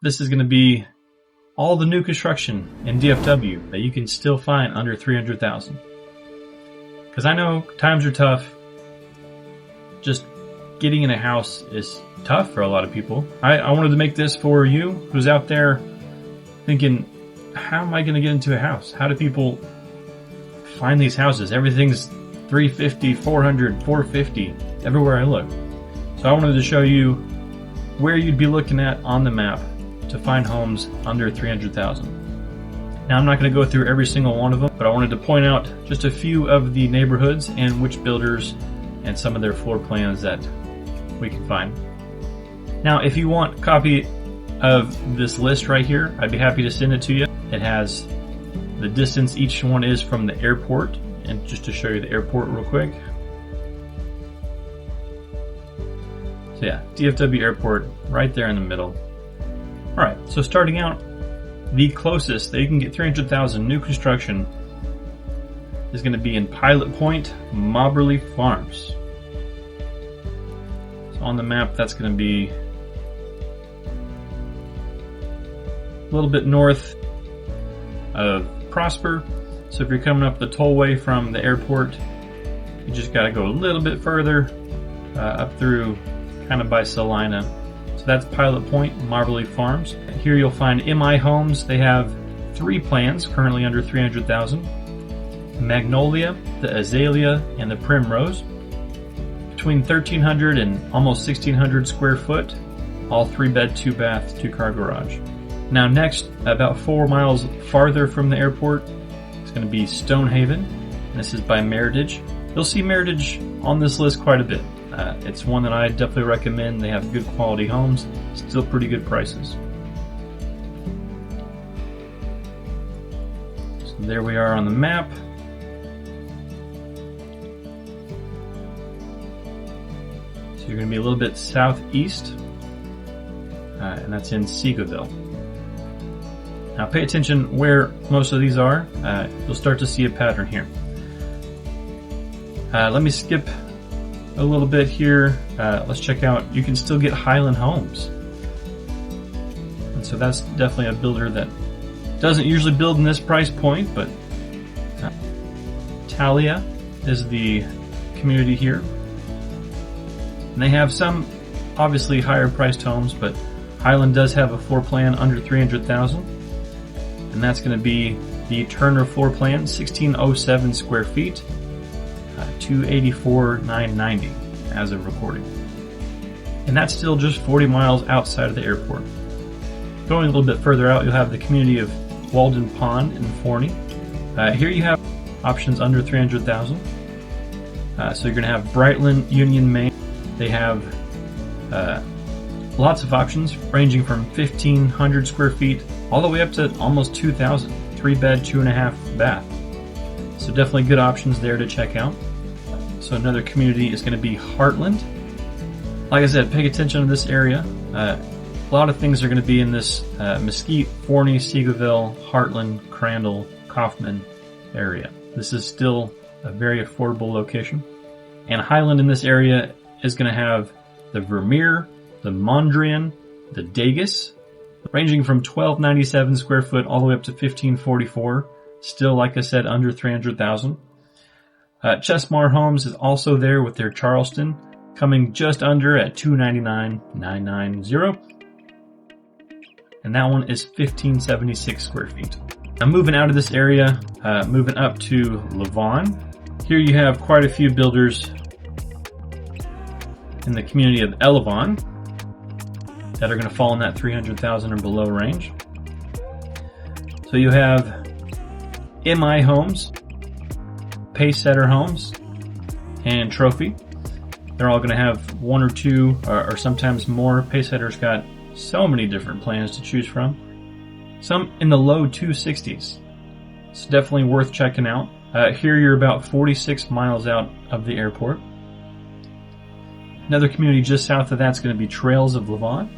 this is going to be all the new construction in DFW that you can still find under $300,000. Because I know times are tough. Just getting in a house is tough for a lot of people. I wanted to make this for you who's out there thinking, how am I going to get into a house? How do people find these houses? Everything's $350, $400, $450 everywhere I look. So I wanted to show you where you'd be looking at on the map to find homes under $300,000. Now I'm not going to go through every single one of them, but I wanted to point out just a few of the neighborhoods and which builders and some of their floor plans that we can find. Now if you want a copy of this list right here, I'd be happy to send it to you. It has the distance each one is from the airport, and just to show you the airport real quick. So yeah, DFW airport right there in the middle. Alright, so starting out, the closest that you can get $300,000 new construction is going to be in Pilot Point, Mobberly Farms. So on the map, that's going to be a little bit north of Prosper. So if you're coming up the tollway from the airport, you just got to go a little bit further up through kind of by Salina. So that's Pilot Point, Mobberly Farms. Here you'll find MI Homes. They have 3 plans currently under $300,000. Magnolia, the Azalea, and the Primrose. Between 1,300 and almost 1,600 square foot. All 3-bed, 2-bath, 2-car garage. Now next, about 4 miles farther from the airport, it's going to be Stonehaven. This is by Meritage. You'll see Meritage on this list quite a bit. It's one that I definitely recommend. They have good quality homes, still pretty good prices. So there we are on the map. So you're going to be a little bit southeast, and that's in Seagoville. Now pay attention where most of these are. You'll start to see a pattern here. Let me skip a little bit here. Let's check out, you can still get Highland Homes. And so that's definitely a builder that doesn't usually build in this price point, but Talia is the community here. And they have some obviously higher priced homes, but Highland does have a floor plan under $300,000. And that's going to be the Turner floor plan, 1607 square feet. $284,990 as of recording. And that's still just 40 miles outside of the airport. Going a little bit further out, you'll have the community of Walden Pond in Forney. Here you have options under $300,000. So you're going to have Brightland, Union, Maine. They have lots of options ranging from 1,500 square feet all the way up to almost 2,000. 3-bed, 2.5 bath. So definitely good options there to check out. So another community is going to be Heartland. Like I said, pay attention to this area. A lot of things are going to be in this Mesquite, Forney, Seagoville, Heartland, Crandall, Kaufman area. This is still a very affordable location. And Highland in this area is going to have the Vermeer, the Mondrian, the Dagus, ranging from 1,297 square foot all the way up to 1,544. Still, like I said, under $300,000. Chesmar Homes is also there with their Charleston, coming just under at $299,990. And that one is 1,576 square feet. Now moving out of this area, moving up to Lavon. Here you have quite a few builders in the community of Ellavon that are going to fall in that $300,000 or below range. So you have MI Homes, Pacesetter Homes, and Trophy. They're all going to have 1 or 2 or sometimes more. Pacesetter's got so many different plans to choose from. Some in the low 260s. It's definitely worth checking out. Here you're about 46 miles out of the airport. Another community just south of that's going to be Trails of Lavon.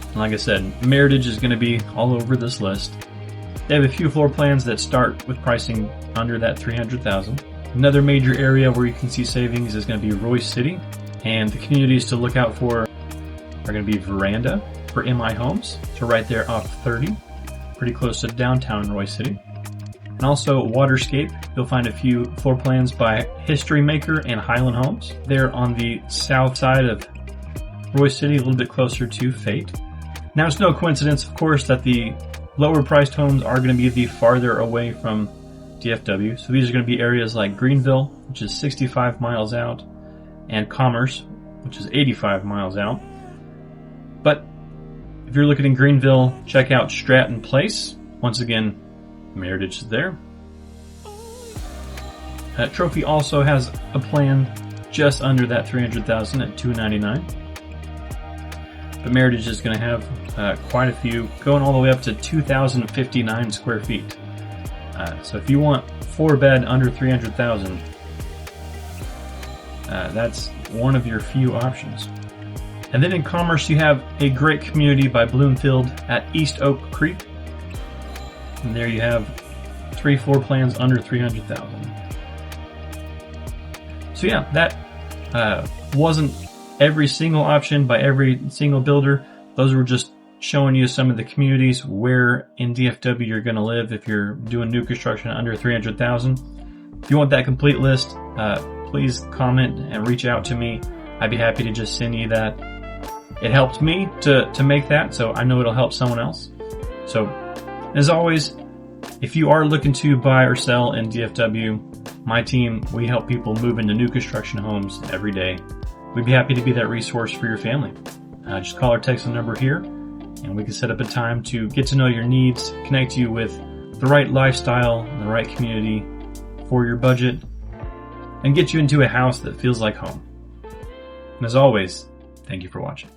And like I said, Meritage is going to be all over this list. They have a few floor plans that start with pricing under that $300,000. Another major area where you can see savings is going to be Royse City, and the communities to look out for are going to be Veranda for MI Homes, so right there off 30, pretty close to downtown Royse City. And also Waterscape, you'll find a few floor plans by History Maker and Highland Homes. They're on the south side of Royse City, a little bit closer to Fate. Now, it's no coincidence, of course, that the lower priced homes are going to be the farther away from DFW. So these are going to be areas like Greenville, which is 65 miles out, and Commerce, which is 85 miles out. But if you're looking in Greenville, check out Stratton Place. Once again, Meritage is there. Trophy also has a plan just under that $300,000 at $299. But Meritage is going to have quite a few, going all the way up to 2,059 square feet. So if you want 4-bed under $300,000, that's one of your few options. And then in Commerce, you have a great community by Bloomfield at East Oak Creek. And there you have 3 floor plans under $300,000. So yeah, that wasn't every single option by every single builder. Those were just showing you some of the communities where in DFW you're going to live if you're doing new construction under $300,000. If you want that complete list, please comment and reach out to me. I'd be happy to just send you that. It helped me to make that, so I know it'll help someone else. So, as always, if you are looking to buy or sell in DFW, my team, we help people move into new construction homes every day. We'd be happy to be that resource for your family. Just call or text the number here, and we can set up a time to get to know your needs, connect you with the right lifestyle, the right community for your budget, and get you into a house that feels like home. And as always, thank you for watching.